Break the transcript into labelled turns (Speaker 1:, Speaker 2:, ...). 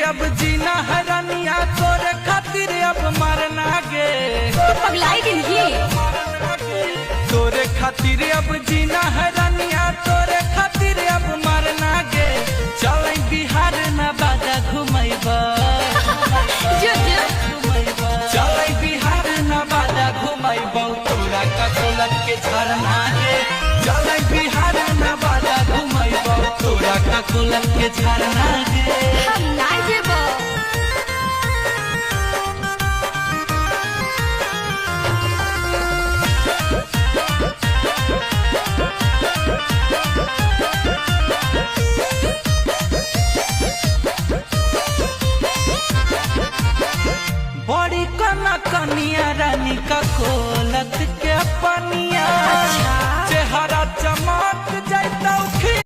Speaker 1: अब जीना है रानिया, तोरे खातिर अब मरना गे।
Speaker 2: पगलाई दिन ही
Speaker 1: तोरे खातिर अब जीना है रानिया, तोरे खातिर अब मरना गे। चल बिहार नवादा घुमैबा,
Speaker 2: जो जो
Speaker 1: चल बिहार नवादा घुमैबा, तोरा का कोलत के झरना गे। चल बिहार नवादा घुमैबा, तोरा का कोलत के झरना गे।
Speaker 2: हम ना जेबो।
Speaker 1: बड़ी कना कनिया रानी का कोलत के पानी,